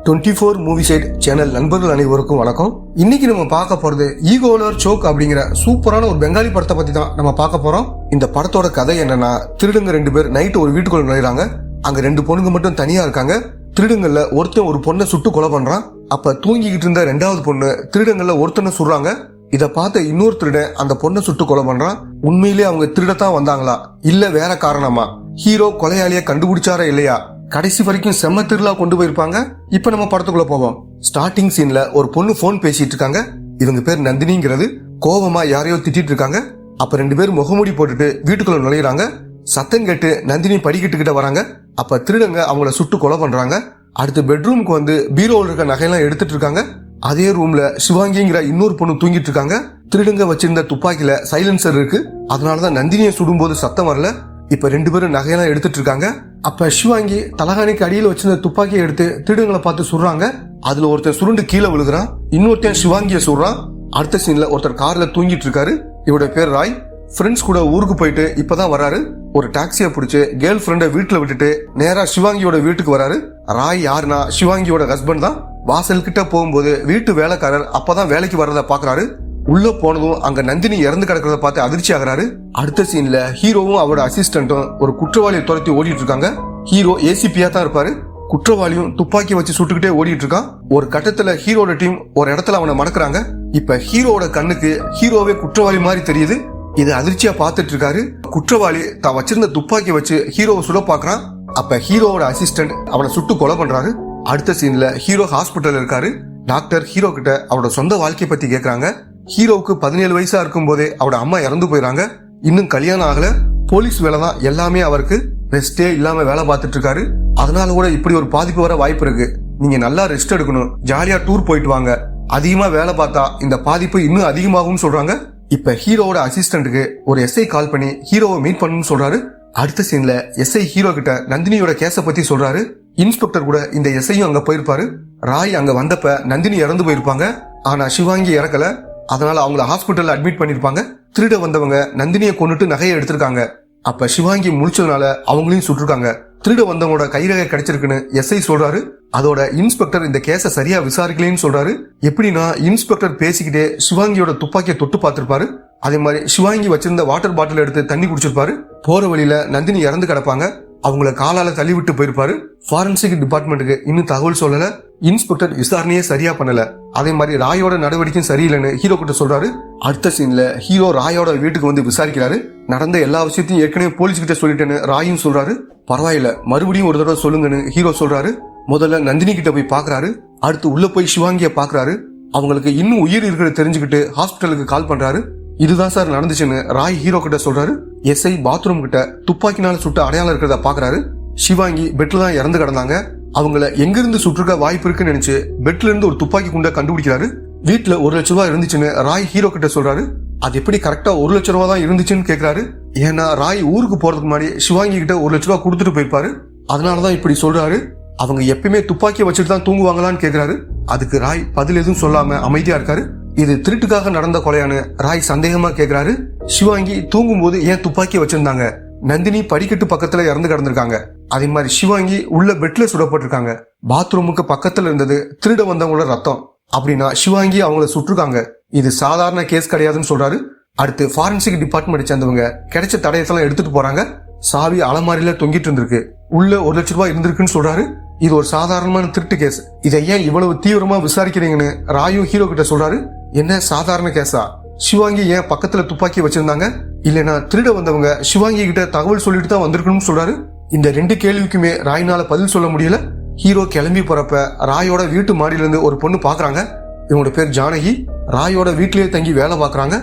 24 movie side channel நண்பர்கள் அனைவருக்கும் வணக்கம். இன்னைக்கு நம்ம பார்க்க போறது ஈகோலர் சோக் அப்படிங்கிற சூப்பரான ஒரு பெங்காலி படத்தை பத்தி தான் நம்ம பார்க்க போறோம். இந்த படத்தோட கதை என்னன்னா, திருடுங்க 2 பேர் நைட்டு ஒரு வீட்டுக்குள்ள நுழைறாங்க. அங்க 2 பொண்ணுங்க மட்டும் தனியா இருக்காங்க. திருடுங்கள்ல ஒருத்தன் ஒரு பொண்ணை சுட்டு கொலை பண்றான். அப்ப தூங்கிக்கிட்டு இருந்த 2வது பொண்ணு திருடங்கள்ல ஒருத்தனை சுடுறாங்க. இத பார்த்த இன்னொரு திருடன் அந்த பொண்ணை சுட்டு கொலை பண்றான். உண்மையிலே அவங்க திருடத்தான் வந்தாங்களா இல்ல வேற காரணமா? ஹீரோ கொலையாளிய கண்டுபிடிச்சாரா இல்லையா? கடைசி வரைக்கும் செம்ம திருளா கொண்டு போயிருப்பாங்க. இப்ப நம்ம படத்துக்குள்ள போவோம். ஸ்டார்டிங் சீன்ல ஒரு பொண்ணு போன் பேசிட்டு இருக்காங்க. இவங்க பேர் நந்தினிங்கிறது. கோபமா யாரையோ திட்டிட்டு இருக்காங்க. அப்ப 2 பேர் முகமூடி போட்டுட்டு வீட்டுக்குள்ள நுழையிறாங்க. சத்தம் கேட்டு நந்தினி படிக்கட்டுக்கிட்ட வராங்க. அப்ப திருடங்க அவங்கள சுட்டு கொலை பண்றாங்க. அடுத்து பெட்ரூமுக்கு வந்து பீரோவில் இருக்க நகையெல்லாம் எடுத்துட்டு இருக்காங்க. அதே ரூம்ல சிவாங்கிங்கிற இன்னொரு பொண்ணு தூங்கிட்டு இருக்காங்க. திருடுங்க வச்சிருந்த துப்பாக்கில சைலன்சர் இருக்கு. அதனாலதான் நந்தினியை சுடும்போது சத்தம் வரல. இப்ப 2 பேரும் நகையெல்லாம் எடுத்துட்டு இருக்காங்க. அப்ப சிவாங்கி தலகாணிக்கு அடியில் வச்சிருந்த துப்பாக்கியை எடுத்து திருடுங்களை பார்த்து சுடுறாங்க. அதுல ஒருத்தர் சுருண்டு கீழே விழுகிறான். இன்னொருத்தன் சிவாங்கிய சுடுறான். அடுத்த சீன்ல ஒருத்தர் கார்ல தூங்கிட்டு இருக்காரு. இவருடைய பேர் ராய். ஃப்ரெண்ட்ஸ் கூட ஊருக்கு போயிட்டு இப்பதான் வராரு. ஒரு டாக்ஸியை பிடிச்சு கேர்ள் ஃப்ரெண்டை வீட்டுல விட்டுட்டு நேரா சிவாங்கியோட வீட்டுக்கு வராரு. ராய் யாருன்னா சிவாங்கியோட ஹஸ்பண்ட் தான். வாசல் கிட்ட போகும்போது வீட்டு வேலைக்காரர் அப்பதான் வேலைக்கு வர்றத பாக்குறாரு. உள்ள போனதும் அங்க நந்தினி இறந்து கிடக்கிறத பார்த்து அதிர்ச்சி ஆகிறாரு. அடுத்த சீன்ல ஹீரோவும் அவரோட அசிஸ்டன்ட்டும் ஒரு குற்றவாளியை துரத்தி ஓடிட்டு இருக்காங்க. ஹீரோ ஏசிபியா தான் இருப்பாரு. குற்றவாளியும் துப்பாக்கி வச்சு சுட்டுக்கிட்டே ஓடிட்டு இருக்கான். ஒரு கட்டத்துல ஹீரோட டீம் ஒரு இடத்துல அவனை மடக்குறாங்க. இப்ப ஹீரோட கண்ணுக்கு ஹீரோவே குற்றவாளி மாதிரி தெரியுது. இது அதிர்ச்சியா பார்த்துட்டு இருக்காரு. குற்றவாளி தான் வச்சிருந்த துப்பாக்கி வச்சு ஹீரோவை சுட பாக்குறான். அப்ப ஹீரோவோட அசிஸ்டன்ட் அவனை சுட்டு கொலை பண்றாரு. அடுத்த சீன்ல ஹீரோ ஹாஸ்பிட்டல் இருக்காரு. டாக்டர் ஹீரோ கிட்ட அவரோட சொந்த வாழ்க்கையை பத்தி கேக்குறாங்க. ஹீரோவுக்கு 17 வயசா இருக்கும் போதே அவரோட அம்மா இறந்து போயிறாங்க. இன்னும் கல்யாணம் ஆகல. போலீஸ் வேலை தான் எல்லாமே அவருக்கு. ரெஸ்டே இல்லாம வேலை பார்த்துட்டு இருக்காரு. அதனால கூட இப்படி ஒரு பாதிப்பு வர வாய்ப்பு இருக்கு. நீங்க நல்லா ரெஸ்ட் எடுக்கணும், ஜாலியா டூர் போயிட்டு வாங்க. அதிகமா வேலை பார்த்தா இந்த பாதிப்பு இன்னும் அதிகமாகும் சொல்றாங்க. இப்ப ஹீரோவோட அசிஸ்டன்ட்டுக்கு ஒரு எஸ்ஐ கால் பண்ணி ஹீரோவை மீட் பண்ணணும்னு சொல்றாரு. அடுத்த சீன்ல எஸ்ஐ ஹீரோ கிட்ட நந்தினியோட கேஸ பத்தி சொல்றாரு. இன்ஸ்பெக்டர் கூட இந்த எஸ்ஐயும் அங்க போயிருப்பாரு. ராய் அங்க வந்தப்ப நந்தினி இறந்து போயிருப்பாங்க. ஆனா சிவாங்கி இறக்கல. அதனால அவங்கள ஹாஸ்பிட்டல்ல அட்மிட் பண்ணிருப்பாங்க. திருட வந்தவங்க நந்தினியை கொண்டுட்டு நகையை எடுத்திருக்காங்க. அப்ப சிவாங்கி முழிச்சதுனால அவங்களையும் சுட்டிருக்காங்க. திருட வந்தவங்களோட கைரகை கிடைச்சிருக்குன்னு எஸ்ஐ சொல்றாரு. அதோட இன்ஸ்பெக்டர் இந்த கேஸ சரியா விசாரிக்கலன்னு சொல்றாரு. எப்படின்னா இன்ஸ்பெக்டர் பேசிக்கிட்டே சிவாங்கியோட துப்பாக்கியை தொட்டு பார்த்திருப்பாரு. அதே மாதிரி சிவாங்கி வச்சிருந்த வாட்டர் பாட்டில் எடுத்து தண்ணி குடிச்சிருப்பாரு. போற வழியில நந்தினி இறந்து கிடப்பாங்க. அவங்கள காலால தள்ளி விட்டு போயிருப்பாரு. ஃபாரன்சிக் டிபார்ட்மெண்ட்டுக்கு இன்னும் தகவல் சொல்லல. இன்ஸ்பெக்டர் விசாரணையே சரியா பண்ணல. அதே மாதிரி ராயோட நடவடிக்கையும் சரியில்லைன்னு ஹீரோ கிட்ட சொல்றாரு. அடுத்த சீன்ல ஹீரோ ராயோட வீட்டுக்கு வந்து விசாரிக்கிறாரு. நடந்த எல்லா விஷயத்தையும் ஏற்கனவே போலீஸ் கிட்ட சொல்லிட்டேன்னு ராயும் சொல்றாரு. பரவாயில்ல, மறுபடியும் ஒரு தடவை சொல்லுங்கன்னு ஹீரோ சொல்றாரு. முதல்ல நந்தினி கிட்ட போய் பாக்குறாரு. அடுத்து உள்ள போய் சிவாங்கிய பாக்குறாரு. அவங்களுக்கு இன்னும் உயிர் இருக்கிறது தெரிஞ்சுக்கிட்டு ஹாஸ்பிட்டலுக்கு கால் பண்றாரு. இதுதான் சார் நடந்துச்சுன்னு ராய் ஹீரோ கிட்ட சொல்றாரு. எஸ்ஐ பாத்ரூம் கிட்ட துப்பாக்கினால சுட்ட அடையாளம் இருக்கிறத பாக்குறாரு. சிவாங்கி பெட்ல தான் இறந்து கிடந்தாங்க. அவங்கள எங்கிருந்து சுற்றுக்க வாய்ப்பு இருக்குன்னு நினைச்சு பெட்ல இருந்து ஒரு துப்பாக்கி குண்டை கண்டுபிடிக்கிறாரு. வீட்டுல 1 லட்சம் ரூபாய் இருந்துச்சுன்னு ராய் ஹீரோ கிட்ட சொல்றாரு. அது எப்படி கரெக்டா 1 லட்சம் ரூபாய் தான் இருந்துச்சுன்னு கேக்குறாரு. ஏன்னா ராய் ஊருக்கு போறதுக்கு முன்னாடி சிவாங்கி கிட்ட 1 லட்சம் ரூபாய் கொடுத்துட்டு போயிருப்பாரு. அதனாலதான் இப்படி சொல்றாரு. அவங்க எப்பயுமே துப்பாக்கியை வச்சுட்டு தான் தூங்குவாங்களான்னு கேக்குறாரு. அதுக்கு ராய் பதில் எதுவும் சொல்லாம அமைதியா இருக்காரு. இது திருட்டுக்காக நடந்த கொலையான்னு ராய் சந்தேகமா கேக்குறாரு. சிவாங்கி தூங்கும் போது ஏன் துப்பாக்கி வச்சிருந்தாங்க? நந்தினி படிக்கட்டு பக்கத்துல இறந்து கிடந்திருக்காங்க. அதே மாதிரி சிவாங்கி உள்ள பெட்ல சுடப்பட்டிருக்காங்க. பாத்ரூமுக்கு பக்கத்துல இருந்தது திருட வந்தவங்களோட ரத்தம். அப்படின்னா சிவாங்கி அவங்கள சுட்டிருக்காங்க. இது சாதாரண கேஸ் கிடையாதுன்னு சொல்றாரு. அடுத்து ஃபாரன்சிக் டிபார்ட்மெண்ட் சேர்ந்தவங்க கிடைச்ச தடயத்தெல்லாம் எடுத்துட்டு போறாங்க. சாவி அலமாரியில தொங்கிட்டு இருந்திருக்கு. உள்ள 1 லட்சம் ரூபாய் இருந்திருக்குன்னு சொல்றாரு. இது ஒரு சாதாரணமான திருட்டு கேஸ். இதை ஏன் இவ்வளவு தீவிரமா விசாரிக்கிறீங்கன்னு ராயும் ஹீரோ கிட்ட சொல்றாரு. என்ன சாதாரண கேஸா? சிவாங்கி ஏன் பக்கத்துல துப்பாக்கி வச்சிருந்தாங்க? இல்லனா திருட வந்தவங்க சிவாங்கி கிட்ட தகவல் சொல்லிட்டு தான் வந்திருக்கணும்னு சொல்றாரு. இந்த 2 கேள்விக்குமே ராயினால பதில் சொல்ல முடியல. ஹீரோ கிளம்பி போறப்ப ராயோட வீட்டு மாடியில இருந்து ஒரு பொண்ணு பாக்குறாங்க. இவங்களோட பேர் ஜானகி. ராயோட வீட்லயே தங்கி வேலை பாக்குறாங்க.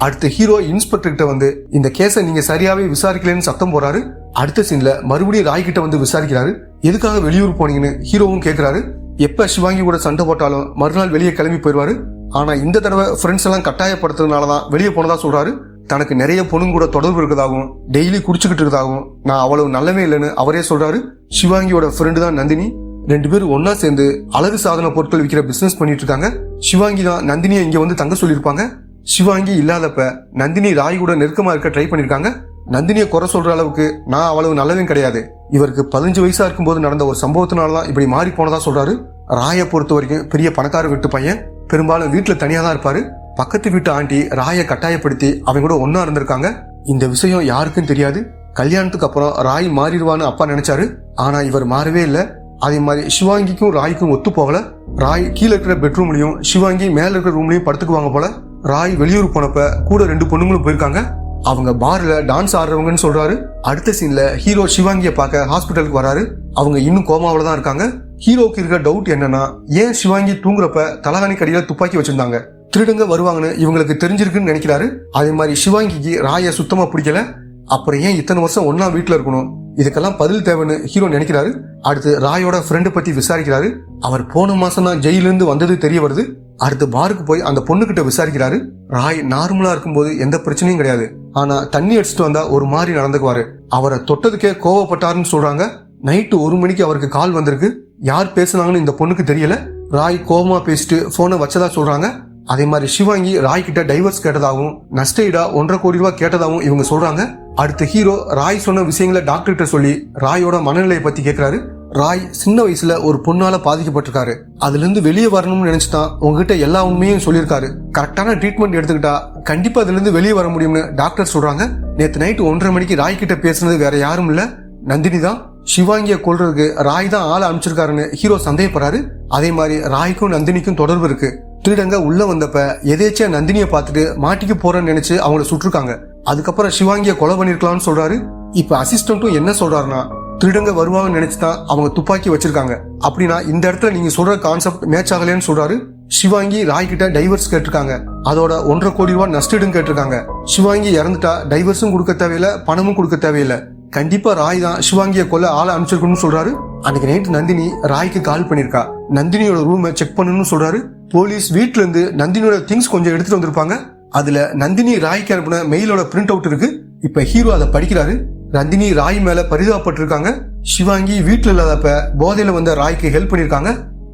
அடுத்து ஹீரோ இன்ஸ்பெக்டர் கிட்ட வந்து இந்த கேஸை நீங்க சரியாவே விசாரிக்கலன்னு சத்தம் போறாரு. அடுத்த சீன்ல மறுபடியும் ராய் கிட்ட வந்து விசாரிக்கிறாரு. எதுக்காக வெளியூர் போனீங்கன்னு ஹீரோவும் கேக்குறாரு. எப்ப சிவாங்கி கூட சண்டை போட்டாலும் மறுநாள் வெளியே கிளம்பி போயிடுவாரு. ஆனா இந்த தடவை ஃப்ரெண்ட்ஸ் எல்லாம் கட்டாயப்படுத்துறதுனாலதான் வெளியே போனதா சொல்றாரு. தனக்கு நிறைய பொண்ணுங்க கூட தொடர்பு இருக்கதாகவும் டெய்லி குடிச்சுக்கிட்டு இருக்கதாகவும் நான் அவ்வளவு நல்லவே இல்லைன்னு அவரே சொல்றாரு. சிவாங்கியோட ஃப்ரெண்டு தான் நந்தினி. 2 பேரும் ஒன்னா சேர்ந்து அழகு சாதன பொருட்கள் விற்கிற பிசினஸ் பண்ணிட்டு இருக்காங்க. சிவாங்கி தான் நந்தினியை இங்க வந்து தங்க சொல்லியிருப்பாங்க. சிவாங்கி இல்லாதப்ப நந்தினி ராய் கூட நெருக்கமா இருக்க ட்ரை பண்ணிருக்காங்க. நந்தினியை குறை சொல்ற அளவுக்கு நான் அவ்வளவு நல்லதும் கிடையாது. இவருக்கு 15 வயசா இருக்கும்போது நடந்த ஒரு சம்பவத்தினாலதான் இப்படி மாறி போனதா சொல்றாரு. ராயை பொறுத்த வரைக்கும் பெரிய பணக்கார வீட்டு பையன், பெரும்பாலும் வீட்டுல தனியா தான் இருப்பாரு. பக்கத்து வீட்டு ஆண்டி ராயை கட்டாயப்படுத்தி அவங்க கூட ஒன்னா இருந்திருக்காங்க. இந்த விஷயம் யாருக்கும் தெரியாது. கல்யாணத்துக்கு அப்புறம் ராய் மாறிடுவான்னு அப்பா நினைச்சாரு. ஆனா இவர் மாறவே இல்லை. அதே மாதிரி சிவாங்கிக்கும் ராய்க்கும் ஒத்து போகல. ராய் கீழே இருக்கிற பெட்ரூம்லயும் சிவாங்கி மேல இருக்கிற ரூம்லயும் படுத்துக்குவாங்க போல. ராய் வெளியூர் போனப்ப கூட 2 பொண்ணுங்களும் போயிருக்காங்க. அவங்க பார்ல டான்ஸ் ஆடுறவங்கன்னு சொல்றாரு. அடுத்த சீன்ல ஹீரோ சிவாங்கிய பார்க்க ஹாஸ்பிட்டலுக்கு வராரு. அவங்க இன்னும் கோமாவில தான் இருக்காங்க. ஹீரோக்கு இருக்கிற டவுட் என்னன்னா, ஏன் சிவாங்கி தூங்குறப்ப தலகாணி கடியில துப்பாக்கி வச்சிருந்தாங்க? திருடங்க வருவாங்கன்னு இவங்களுக்கு தெரிஞ்சிருக்குன்னு நினைக்கிறாரு. அதே மாதிரி சிவாங்கிக்கு ராய சுத்தமா பிடிக்கல. அப்புறம் ஏன் இத்தனை வருஷம் ஒன்னா வீட்டுல இருக்கணும்? இதுக்கெல்லாம் பதில் தேவைன்னு ஹீரோ நினைக்கிறாரு. அடுத்து ராயோட ஃப்ரெண்டு பத்தி விசாரிக்கிறாரு. அவர் போன மாசம் தான் ஜெயிலிருந்து வந்தது தெரிய வருது. அடுத்து பாருக்கு போய் அந்த பொண்ணுகிட்ட விசாரிக்கிறாரு. ராய் நார்மலா இருக்கும்போது எந்த பிரச்சனையும் கிடையாது. ஆனா தண்ணி அடிச்சுட்டு வந்தா ஒரு மாதிரி நடந்துக்குவாரு. அவரை தொட்டதுக்கே கோவப்பட்டாருன்னு சொல்றாங்க. நைட்டு 1 மணிக்கு அவருக்கு கால் வந்திருக்கு. யார் பேசுனாங்கன்னு இந்த பொண்ணுக்கு தெரியல. ராய் கோவமா பேசிட்டு போனை வச்சதா சொல்றாங்க. அதே மாதிரி சிவாங்கி ராய் கிட்ட டைவர்ஸ் கேட்டதாகவும் நஷ்டஈடா 1.5 கோடி ரூபாய் கேட்டதாகவும் இவங்க சொல்றாங்க. அடுத்து ஹீரோ ராய் சொன்ன விஷயங்களை டாக்டர் கிட்ட சொல்லி ராயோட மனநிலையை பத்தி கேட்கிறாரு. ராய் சின்ன வயசுல ஒரு பொண்ணால பாதிக்கப்பட்டிருக்காரு. அதுல இருந்து வெளியே வரணும்னு நினைச்சுதான் உங்ககிட்ட எல்லா உண்மையும் சொல்லியிருக்காரு. கரெக்டான ட்ரீட்மெண்ட் எடுத்துக்கிட்டா கண்டிப்பா அதுல இருந்து வெளியே வர முடியும்னு டாக்டர் சொல்றாங்க. நேத்து நைட்டு 1:30 மணிக்கு ராய் கிட்ட பேசுனது வேற யாரும் இல்ல, நந்தினி தான். சிவாங்கிய கொல்றதுக்கு ராய் தான் ஆளை அனுப்பிச்சிருக்காருன்னு ஹீரோ சந்தேகப்படுறாரு. அதே மாதிரி ராய்க்கும் நந்தினிக்கும் தொடர்பு இருக்கு. திருடங்க உள்ள வந்தப்ப எதேச்சியா நந்தினியை பார்த்துட்டு மாட்டிக்கு போறேன்னு நினைச்சு அவங்கள சுட்டிருக்காங்க. அதுக்கப்புறம் சிவாங்கிய கொலை பண்ணிருக்கலாம்னு சொல்றாரு. இப்ப அசிஸ்டன்ட்டும் என்ன சொல்றாருன்னா, திருடங்க வருவாங்கன்னு நினைச்சுதான் அவங்க துப்பாக்கி வச்சிருக்காங்க. அப்படின்னா இந்த இடத்துல நீங்க சொல்ற கான்செப்ட் மேட்ச் ஆகலன்னு சொல்றாரு. சிவாங்கி ராய் கிட்ட டைவர்ஸ் கேட்டிருக்காங்க. அதோட 1.5 கோடி ரூபாய் நஷ்டீடும் கேட்டிருக்காங்க. சிவாங்கி இறந்துட்டா டைவர்ஸும் கொடுக்க தேவையில்லை, பணமும் கொடுக்க தேவையில்லை. கண்டிப்பா ராய் தான் சிவாங்கிய கொல்ல ஆளை அனுப்பிச்சிருக்கணும்னு சொல்றாரு. அன்னைக்கு நைட்டு நந்தினி ராய்க்கு கால் பண்ணிருக்கா. நந்தினியோட ரூமை செக் பண்ணணும்னு சொல்றாரு. போலீஸ் வீட்டுல இருந்து நந்தினியோட திங்ஸ் கொஞ்சம் எடுத்துட்டு வந்திருப்பாங்க. அதுல நந்தினி ராய்க்கு அனுப்பின மெயிலோட பிரிண்ட் அவுட் இருக்கு. இப்ப ஹீரோ அதை படிக்கிறாரு. நந்தினி ராய் மேல பரிதாபப்பட்டிருக்காங்க. சிவாங்கி வீட்டுல இல்லாதப்ப போதையில வந்த ராய்க்கு ஹெல்ப் பண்ணிருக்காங்க.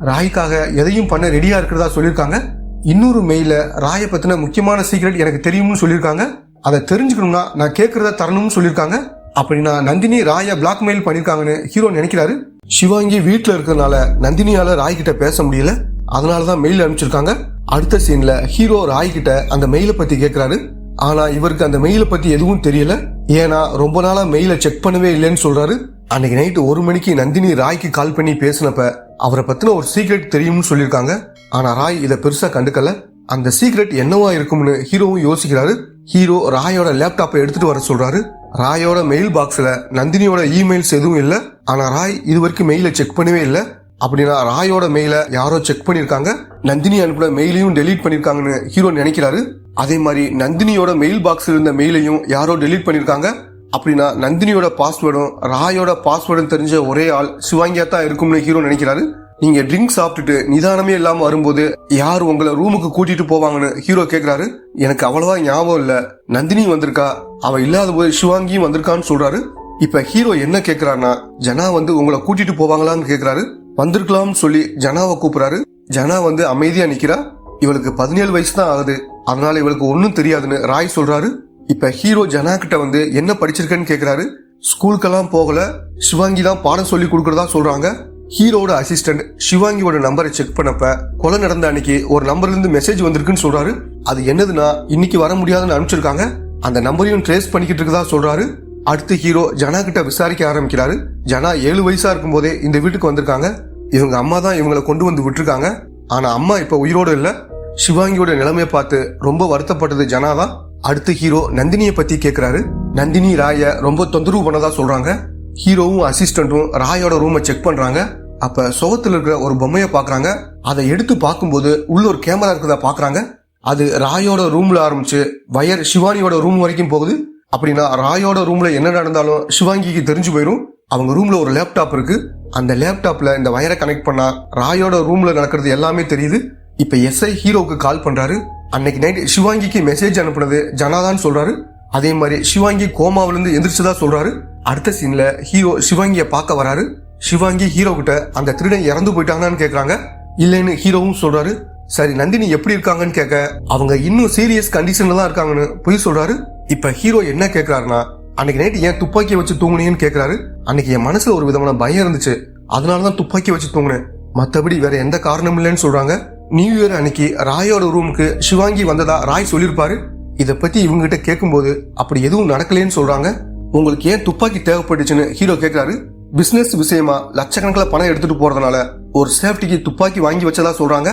ராய்க்காக எதையும் பண்ண ரெடியா இருக்கிறதா சொல்லியிருக்காங்க. இன்னொரு மெயில ராய பத்தின முக்கியமான சீக்ரெட் எனக்கு தெரியும்னு சொல்லியிருக்காங்க. அதை தெரிஞ்சுக்கணும்னா நான் கேட்கறத தரணும்னு சொல்லியிருக்காங்க. அப்படின்னா நந்தினி ராய பிளாக்மெயில் பண்ணிருக்காங்கன்னு ஹீரோ நினைக்கிறாரு. சிவாங்கி வீட்டுல இருக்கிறதுனால நந்தினியால ராய் கிட்ட பேச முடியல. அதனாலதான் மெயில் அனுப்பிச்சிருக்காங்க. அடுத்த சீன்ல ஹீரோ ராய் கிட்ட அந்த மெயில பத்தி கேட்கிறாரு. ஆனா இவருக்கு அந்த மெயில பத்தி எதுவும் தெரியல. ஏன்னா ரொம்ப நாளா மெயில செக் பண்ணவே இல்லைன்னு சொல்றாரு. அன்னைக்கு நைட்டு 1 மணிக்கு நந்தினி ராய்க்கு கால் பண்ணி பேசினப்ப அவரை பத்தின ஒரு சீக்ரெட் தெரியும்னு சொல்லியிருக்காங்க. ஆனா ராய் இதை பெருசா கண்டுக்கல. அந்த சீக்ரெட் என்னவா இருக்கும்னு ஹீரோவும் யோசிக்கிறாரு. ஹீரோ ராயோட லேப்டாப்பை எடுத்துட்டு வர சொல்றாரு. ராயோட மெயில் பாக்ஸ்ல நந்தினியோட இமெயில்ஸ் எதுவும் இல்ல. ஆனா ராய் இது வரைக்கும் மெயில செக் பண்ணவே இல்ல. அப்படின்னா ராயோட மெயில யாரோ செக் பண்ணிருக்காங்க. நந்தினி அனுப்பின மெயிலையும் டெலீட் பண்ணிருக்காங்கன்னு ஹீரோ நினைக்கிறாரு. அதே மாதிரி நந்தினியோட மெயில் பாக்ஸ்ல இருந்த மெயிலையும் யாரோ டெலீட் பண்ணிருக்காங்க. அப்படின்னா நந்தினியோட பாஸ்வேர்டும் ராயோட பாஸ்வேர்டும் தெரிஞ்ச ஒரே ஆள் சிவாங்கியா தான் இருக்கும்னு ஹீரோ நினைக்கிறாரு. நீங்க ட்ரிங்க் சாப்பிட்டுட்டு நிதானமே இல்லாம வரும்போது யார் உங்களை ரூமுக்கு கூட்டிட்டு போவாங்கன்னு ஹீரோ கேக்குறாரு. எனக்கு அவ்வளவா ஞாபகம் இல்ல, நந்தினி வந்திருக்கா, அவ இல்லாத போது சிவாங்கியும் வந்திருக்கான்னு சொல்றாரு. இப்ப ஹீரோ என்ன கேக்குறாருன்னா, ஜனா வந்து உங்களை கூட்டிட்டு போவாங்களான்னு கேக்குறாரு. வந்திருக்கலாம்னு சொல்லி ஜனாவை கூப்பிடுறாரு. ஜனா வந்து அமைதியா நிக்கிறா. இவளுக்கு 17 வயசு தான் ஆகுது, அதனால இவளுக்கு ஒன்னும் தெரியாதுன்னு ராய் சொல்றாரு. இப்ப ஹீரோ ஜனா கிட்ட வந்து என்ன படிச்சிருக்கேன்னு கேக்குறாரு. ஸ்கூலுக்கெல்லாம் போகல, சிவாங்கி தான் பாடம் சொல்லி கொடுக்கறதா சொல்றாங்க. ஹீரோட அசிஸ்டன்ட் சிவாங்கியோட நம்பரை செக் பண்ணப்ப கொலை நடந்த அன்னைக்கு ஒரு நம்பர்ல இருந்து மெசேஜ் வந்திருக்குன்னு சொல்றாரு. அது என்னதுன்னா இன்னைக்கு வர முடியாதுன்னு அனுப்பிச்சிருக்காங்க. அந்த நம்பரையும் ட்ரேஸ் பண்ணிக்கிட்டு இருக்கதா சொல்றாரு. அடுத்து ஹீரோ ஜனா கிட்ட விசாரிக்க ஆரம்பிக்கிறாரு. ஜனா 7 வயசா இருக்கும் போதே இந்த வீட்டுக்கு வந்திருக்காங்க. இவங்க அம்மா தான் இவங்களை கொண்டு வந்து விட்டுருக்காங்க. ஆனா அம்மா இப்ப உயிரோடு இல்ல. சிவாங்கியோட நிலைமையை பார்த்து ரொம்ப வருத்தப்பட்டது ஜனா தான். அடுத்து ஹீரோ நந்தினியை பத்தி கேக்குறாரு. நந்தினி ராய ரொம்ப தொந்தரவு பண்ணதா சொல்றாங்க. ஹீரோவும் அசிஸ்டன்டும் ராயோட ரூமை செக் பண்றாங்க. அப்ப சுகத்துல இருக்கிற ஒரு பொம்மையை பாக்குறாங்க. அதை எடுத்து பார்க்கும்போது உள்ள ஒரு கேமரா இருக்கிறதா பாக்குறாங்க. அது ராயோட ரூம்ல ஆரம்பிச்சு வயர் சிவானியோட ரூம் வரைக்கும் போகுது. அப்படின்னா ராயோட ரூம்ல என்ன நடந்தாலும் சிவாங்கிக்கு தெரிஞ்சு போயிடும். அவங்க ரூம்ல ஒரு லேப்டாப் இருக்கு. அந்த லேப்டாப்ல இந்த வயரை கனெக்ட் பண்ணா ராயோட ரூம்ல நடக்கிறது எல்லாமே தெரியுது. இப்ப எஸ்ஐ ஹீரோக்கு கால் பண்றாரு. அன்னைக்கு நைட் சிவாங்கிக்கு மெசேஜ் அனுப்புனது ஜனாதான் சொல்றாரு. அதே மாதிரி சிவாங்கி கோமாவில இருந்து எந்திரிச்சதா சொல்றாரு. அடுத்த சீன்ல ஹீரோ சிவாங்கிய பார்க்க வராரு. சிவாங்கி ஹீரோ கிட்ட அந்த திருடன் இறந்து போயிட்டாங்கன்னு கேக்குறாங்க. இல்லைன்னு ஹீரோவும் சொல்றாரு. சரி நந்தினி எப்படி இருக்காங்கன்னு கேட்க அவங்க இன்னும் சீரியஸ் கண்டிஷன்ல தான் இருக்காங்கன்னு பொய் சொல்றாரு. இப்ப ஹீரோ என்ன கேக்குறாருன்னா, அன்னைக்கு நைட்டு ஏன் துப்பாக்கியை வச்சு தூங்குனீங்கன்னு கேக்குறாரு. அன்னைக்கு என் மனசுல ஒரு விதமான பயம் இருந்துச்சு, அதனாலதான் துப்பாக்கி வச்சு தூங்குனேன். மத்தபடி வேற எந்த காரணமும் இல்லைன்னு சொல்றாங்க. நியூ இயர் அன்னைக்கு ராயோட ரூமுக்கு சிவாங்கி வந்ததா ராய் சொல்லியிருப்பாரு. இத பத்தி இவங்க கிட்ட கேட்கும்போது அப்படி எதுவும் நடக்கலன்னு சொல்றாங்க. உங்களுக்கு ஏன் துப்பாக்கி தேவைப்பட்டுச்சுன்னு ஹீரோ கேட்கிறாரு. பிசினஸ் விஷயமா லட்சக்கணக்கில் பணம் எடுத்துட்டு போறதுனால ஒரு சேஃப்டிக்கு துப்பாக்கி வாங்கி வச்சதா சொல்றாங்க.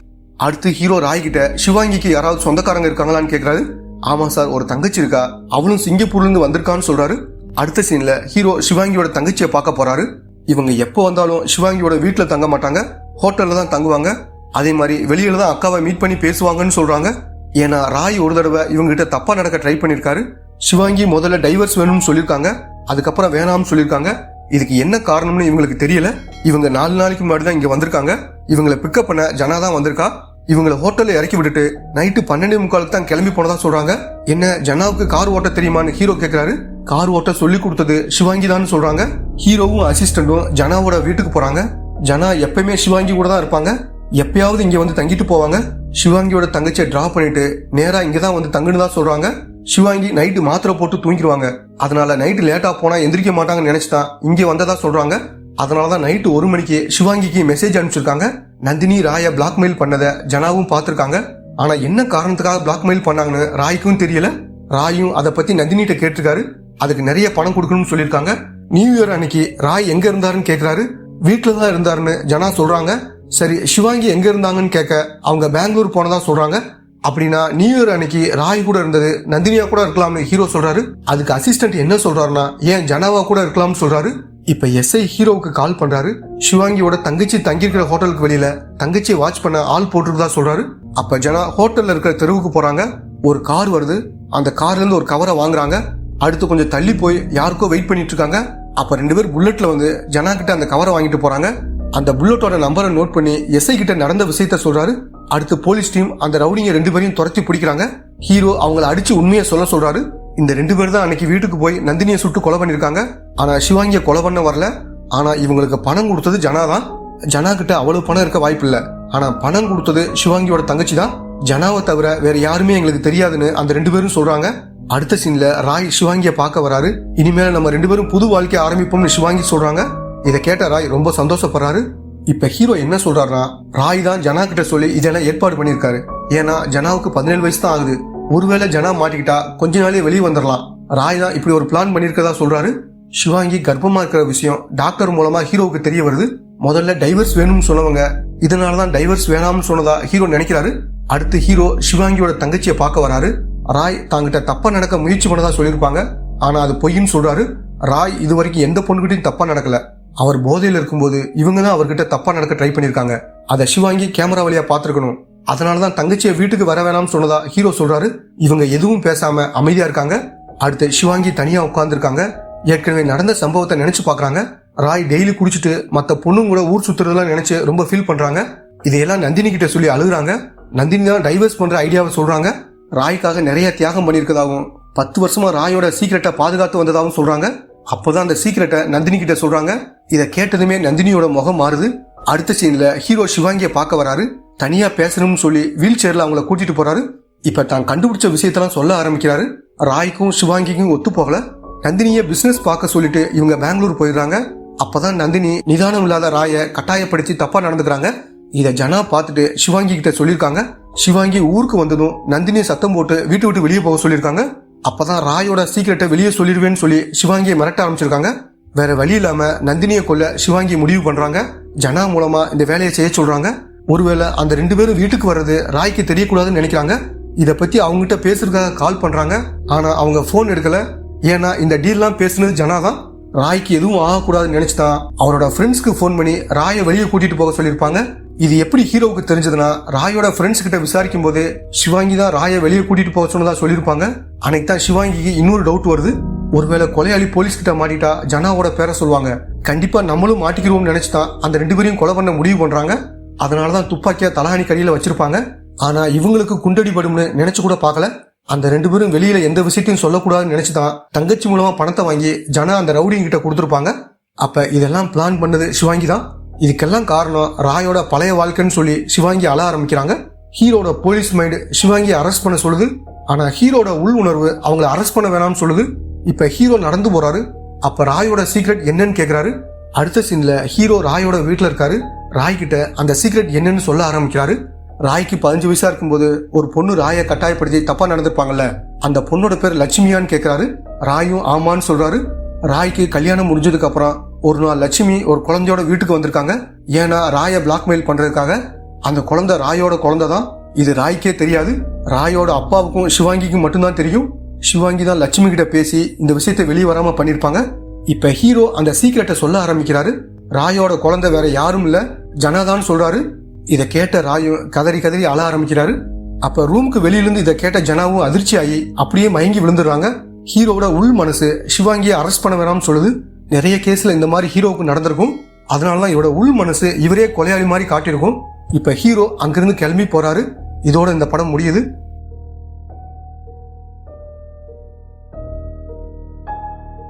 அடுத்து ஹீரோ ராய் கிட்ட சிவாங்கிக்கு யாராவது சொந்தக்காரங்க இருக்காங்களான்னு கேட்கிறாரு. ஆமா சார், ஒரு தங்கச்சி இருக்கா, அவளும் சிங்கப்பூர்ல இருந்து வந்திருக்கான்னு சொல்றாரு. அடுத்த சீன்ல ஹீரோ சிவாங்கியோட தங்கச்சியை பார்க்க போறாரு. இவங்க எப்போ வந்தாலும் சிவாங்கியோட வீட்டுல தங்க மாட்டாங்க, ஹோட்டல்ல தான் தங்குவாங்க. அதே மாதிரி வெளியில தான் அக்காவை மீட் பண்ணி பேசுவாங்கன்னு சொல்றாங்க. ஏன்னா ராய் ஒரு தடவை இவங்க கிட்ட தப்பா நடக்க ட்ரை பண்ணிருக்காரு. சிவாங்கி முதல்ல டைவர்ஸ் வேணும்னு சொல்லியிருக்காங்க, அதுக்கப்புறம் வேணாம்னு சொல்லியிருக்காங்க. இதுக்கு என்ன காரணம்னு இவங்களுக்கு தெரியல. இவங்க 4 நாளைக்கு முன்னாடி தான் இங்க வந்திருக்காங்க. இவங்களை பிக்கப் பண்ண ஜனா தான் வந்திருக்கா. இவங்களை ஹோட்டல்ல இறக்கி விட்டுட்டு நைட்டு 12:45 தான் கிளம்பி போனதா சொல்றாங்க. என்ன ஜனாவுக்கு கார் ஓட்ட தெரியுமான்னு ஹீரோ கேட்கிறாரு. கார் ஓட்ட சொல்லி கொடுத்தது சிவாங்கி தான் சொல்றாங்க. ஹீரோவும் அசிஸ்டண்டும் ஜனாவோட வீட்டுக்கு போறாங்க. ஜனா எப்பயுமே சிவாங்கி கூட தான் இருப்பாங்க. எப்பயாவது இங்க வந்து தங்கிட்டு போவாங்க. சிவாங்கியோட தங்கச்சியை டிராப் பண்ணிட்டு நேரா இங்கதான் வந்து தங்குன்னு தான் சொல்றாங்க. சிவாங்கி நைட்டு மாத்திரை போட்டு தூங்கிடுவாங்க. அதனால நைட்டு லேட்டா போனா எந்திரிக்க மாட்டாங்கன்னு நினைச்சுதான் இங்க வந்ததா சொல்றாங்க. அதனாலதான் நைட்டு 1 மணிக்கு சிவாங்கிக்கு மெசேஜ் அனுப்பிச்சிருக்காங்க. நந்தினி ராய பிளாக்மெயில் பண்ணத ஜனாவும் பார்த்திருக்காங்க. ஆனா என்ன காரணத்துக்காக பிளாக்மெயில் பண்ணாங்கன்னு ராய்க்கும் தெரியல. ராயும் அதை பத்தி நந்தினிட்ட கேட்டிருக்காரு. அதுக்கு நிறைய பணம் கொடுக்கணும்னு சொல்லியிருக்காங்க. நியூ இயர் அன்னைக்கு ராய் எங்க இருந்தாருன்னு கேட்கிறாரு. வீட்டுலதான் இருந்தாருன்னு ஜனா சொல்றாங்க. சரி, சிவாங்கி எங்க இருந்தாங்கன்னு கேட்க அவங்க பெங்களூர் போனதா சொல்றாங்க. அப்படின்னா நியூ இயர் அன்னைக்கு ராய் கூட இருந்தது நந்தினியா கூட இருக்கலாம்னு ஹீரோ சொல்றாரு. அதுக்கு அசிஸ்டன்ட் என்ன சொல்றாருன்னா ஏன் ஜனாவா கூட இருக்கலாம்னு சொல்றாரு. இப்ப எஸ்ஐ ஹீரோவுக்கு கால் பண்றாரு. சிவாங்கியோட தங்கச்சி தங்கியிருக்கிற ஹோட்டலுக்கு வெளியில தங்கச்சியை வாட்ச் பண்ண ஆள் போட்டுருதா சொல்றாரு. அப்ப ஜனா ஹோட்டல்ல இருக்கிற தெருவுக்கு போறாங்க. ஒரு கார் வருது. அந்த கார்ல இருந்து ஒரு கவரை வாங்குறாங்க. அடுத்து கொஞ்சம் தள்ளி போய் யாருக்கோ வெயிட் பண்ணிட்டு இருக்காங்க. அப்ப 2 பேர் புல்லட்ல வந்து ஜனா கிட்ட அந்த கவரை வாங்கிட்டு போறாங்க. அந்த புல்லட்டோட நம்பரை நோட் பண்ணி எஸ்ஐ கிட்ட நடந்த விஷயத்த சொல்றாரு. அடுத்து போலீஸ் டீம் அந்த ரவுடிங்க 2 பேரையும் துரத்தி பிடிக்கிறாங்க. ஹீரோ அவங்களை அடிச்சு உண்மையை சொல்றாரு. இந்த 2 பேர் தான் அன்னைக்கு வீட்டுக்கு போய் நந்தினியை சுட்டு கொலை பண்ணிருக்காங்க. ஆனா சிவாங்கியை கொலை பண்ண வரல. ஆனா இவங்களுக்கு பணம் கொடுத்தது ஜனா தான். ஜனா கிட்ட அவ்வளவு பணம் இருக்க வாய்ப்பு இல்ல. ஆனா பணம் கொடுத்தது சிவாங்கியோட தங்கச்சி தான். ஜனாவை தவிர வேற யாருமே எங்களுக்கு தெரியாதுன்னு அந்த 2 பேரும் சொல்றாங்க. அடுத்த சீன்ல ராய் சிவாங்கிய பார்க்க வராரு. இனிமேல நம்ம 2 பேரும் புது வாழ்க்கைய ஆரம்பிப்போம்னு சிவாங்கி சொல்றாங்க. இதை கேட்ட ராய் ரொம்ப சந்தோஷப்படுறாரு. இப்ப ஹீரோ என்ன சொல்றாருன்னா ராய் தான் ஜனா கிட்ட சொல்லி இதெல்லாம் ஏற்பாடு பண்ணிருக்காரு. ஏன்னா ஜனாவுக்கு 17 வயசு தான் ஆகுது. ஒருவேளை ஜனா மாட்டிக்கிட்டா கொஞ்ச நாளே வெளியே வந்துடலாம். ராய் தான் இப்படி ஒரு பிளான் பண்ணிருக்கதா சொல்றாரு. சிவாங்கி கர்ப்பமா இருக்கிற விஷயம் டாக்டர் மூலமா ஹீரோவுக்கு தெரிய வருது. முதல்ல டைவர்ஸ் வேணும்னு சொன்னவங்க இதனாலதான் டைவர்ஸ் வேணாம்னு சொன்னதா ஹீரோ நினைக்கிறாரு. அடுத்து ஹீரோ சிவாங்கியோட தங்கச்சியை பார்க்க வராரு. ராய் தாங்கிட்ட தப்பா நடக்க முயற்சி பண்ணதா சொல்லியிருப்பாங்க. ஆனா அது பொய்ன்னு சொல்றாரு. ராய் இது வரைக்கும் எந்த பொண்ணுகிட்டையும் தப்பா நடக்கல. அவர் போதையில இருக்கும்போது இவங்க தான் அவர்கிட்ட தப்பா நடக்க ட்ரை பண்ணிருக்காங்க. அதை சிவாங்கி கேமரா வழியா பாத்துருக்கணும். அதனாலதான் தங்கச்சியை வீட்டுக்கு வர வேணாம்னு சொன்னதா ஹீரோ சொல்றாரு. இவங்க எதுவும் பேசாம அமைதியா இருக்காங்க. அடுத்து சிவாங்கி தனியா உட்கார்ந்து இருக்காங்க. ஏற்கனவே நடந்த சம்பவத்தை நினைச்சு பாக்குறாங்க. ராய் டெய்லி குடிச்சிட்டு மத்த பொண்ணுங்க கூட ஊர் சுத்துறதெல்லாம் நினைச்சு ரொம்ப ஃபீல் பண்றாங்க. இதையெல்லாம் நந்தினி கிட்ட சொல்லி அழுகுறாங்க. நந்தினி தான் டைவர்ஸ் பண்ற ஐடியாவை சொல்றாங்க. ராய்க்காக நிறைய தியாகம் பண்ணிருக்கதாகவும் 10 வருஷமா ராயோட சீக்கிரட்டை பாதுகாத்து வந்ததாகவும் சொல்றாங்க. அப்போதான் அந்த சீக்கிரட்டை நந்தினி கிட்ட சொல்றாங்க. இதை கேட்டதுமே நந்தினியோட முகம் மாறுது. அடுத்த சீன்ல ஹீரோ சிவாங்கியை பார்க்க வராரு. தனியா பேசணும்னு சொல்லி வீல் சேர்ல அவங்கள கூட்டிட்டு போறாரு. இப்ப தான் கண்டுபிடிச்ச விஷயத்தெல்லாம் சொல்ல ஆரம்பிக்கிறாரு. ராய்க்கும் சிவாங்கிக்கும் ஒத்து போகல. நந்தினியை பிசினஸ் பார்க்க சொல்லிட்டு இவங்க பெங்களூர் போயிடுறாங்க. அப்பதான் நந்தினி நிதானம் இல்லாத ராயை கட்டாயப்படுத்தி தப்பா நடந்துக்கிறாங்க. இத ஜனா பார்த்துட்டு சிவாங்கி கிட்ட சொல்லியிருக்காங்க. சிவாங்கி ஊருக்கு வந்ததும் நந்தினியை சத்தம் போட்டு வீட்டு விட்டு வெளியே போக சொல்லியிருக்காங்க. அப்பதான் ராயோட சீக்கிரட்டை வெளியே சொல்லிடுவேன்னு சொல்லி சிவாங்கியை மிரட்ட ஆரம்பிச்சிருக்காங்க. வேற வழி இல்லாம நந்தினியை கொல்ல சிவாங்கி முடிவு பண்றாங்க. ஜனா மூலமா இந்த வேலையை செய்ய சொல்றாங்க. ஒருவேளை அந்த 2 பேரும் வீட்டுக்கு வர்றது ராய்க்கு தெரியக்கூடாதுன்னு நினைக்கிறாங்க. இத பத்தி அவங்ககிட்ட பேசுறதுக்காக கால் பண்றாங்க. ஆனா அவங்க போன் எடுக்கல. ஏன்னா இந்த டீல்லாம் பேசுனது ஜனா தான். ராய்க்கு எதுவும் ஆகக்கூடாதுன்னு நினைச்சுதான் அவரோட ஃப்ரெண்ட்ஸ்க்கு போன் பண்ணி ராயை வெளியே கூட்டிட்டு போக சொல்லியிருப்பாங்க. இது எப்படி ஹீரோவுக்கு தெரிஞ்சதுன்னா ராயோட ஃப்ரெண்ட்ஸ் கிட்ட விசாரிக்கும் போது சிவாங்கி தான் ராயை வெளியே கூட்டிட்டு போக சொன்னதா சொல்லியிருப்பாங்க. அன்னைக்கு தான் சிவாங்கிக்கு இன்னொரு டவுட் வருது. ஒருவேளை கொலையாளி போலீஸ் கிட்ட மாட்டிட்டா ஜனாவோட பேரை சொல்லுவாங்க. கண்டிப்பா நம்மளும் மாட்டிக்கிறோம்னு நினைச்சுதான் அந்த 2 பேரையும் கொலை பண்ண முடிவு பண்றாங்க. அதனாலதான் துப்பாக்கியா தலகாணி கடியில வச்சிருப்பாங்க. ஆனா இவங்களுக்கு குண்டடி படும்னு நினைச்சு கூட பார்க்கல. அந்த 2 பேரும் வெளியில எந்த விஷயத்தையும் சொல்லக்கூடாதுன்னு நினைச்சுதான் தங்கச்சி மூலமா பணத்தை வாங்கி ஜனா அந்த ரவுடிங்க கிட்ட கொடுத்துருப்பாங்க. அப்ப இதெல்லாம் பிளான் பண்ணது சிவாங்கி தான். இதுக்கெல்லாம் காரணம் ராயோட பழைய வாழ்க்கைன்னு சொல்லி சிவாங்கி அழ ஆரம்பிக்கிறாங்க. ஹீரோட போலீஸ் மைண்ட் சிவாங்கி அரெஸ்ட் பண்ண சொல்லுது. ஆனா ஹீரோட உள் உணர்வு அவங்கள அரெஸ்ட் பண்ண வேணாம்னு சொல்லுது. இப்ப ஹீரோ நடந்து போறாரு. அப்ப ராயோட சீக்ரெட் என்னன்னு கேக்குறாரு. அடுத்த சீன்ல ஹீரோ ராயோட வீட்டுல இருக்காரு. ராய் கிட்ட அந்த சீக்ரெட் என்னன்னு சொல்ல ஆரம்பிக்கிறாரு. ராய்க்கு 15 வயசா இருக்கும்போது ஒரு பொண்ணு ராயை கட்டாயப்படுத்தி தப்பா நடந்திருப்பாங்கல்ல, அந்த பொண்ணோட பேர் லட்சுமியான்னு கேட்கிறாரு. ராயும் ஆமான்னு சொல்றாரு. ராய்க்கு கல்யாணம் முடிஞ்சதுக்கு அப்புறம் ஒரு நாள் லட்சுமி ஒரு குழந்தையோட வீட்டுக்கு வந்திருக்காங்க. ஏன்னா ராயை பிளாக்மெயில் பண்றதுக்காக. அந்த குழந்தை ராயோட குழந்தை தான். இது ராய்க்கே தெரியாது. ராயோட அப்பாவுக்கும் சிவாங்கிக்கும் மட்டும்தான் தெரியும். சிவாங்கி தான் லட்சுமி கிட்ட பேசி இந்த விஷயத்தை வெளியே வராம பண்ணிருப்பாங்க. இப்ப ஹீரோ அந்த சீக்கிரட்டை சொல்ல ஆரம்பிக்கிறாரு. ராயோட குழந்தை வேற யாரும் இல்ல, ஜனாதான் சொல்றாரு. இதை கேட்ட ராயும் கதறி கதறி அழ ஆரம்பிக்கிறாரு. அப்ப ரூமுக்கு வெளியிலிருந்து இதை கேட்ட ஜனாவும் அதிர்ச்சி ஆகி அப்படியே மயங்கி விழுந்துடுறாங்க. ஹீரோவோட உள் மனசு சிவாங்கியை அரெஸ்ட் பண்ண வேணாம்னு சொல்லுது. நிறைய கேஸ்ல இந்த மாதிரி ஹீரோவுக்கு நடந்திருக்கும். அதனாலதான் இவரோட உள் மனசு இவரே கொலையாளி மாதிரி காட்டியிருக்கும். இப்ப ஹீரோ அங்கிருந்து கிளம்பி போறாரு. இதோட இந்த படம் முடியுது.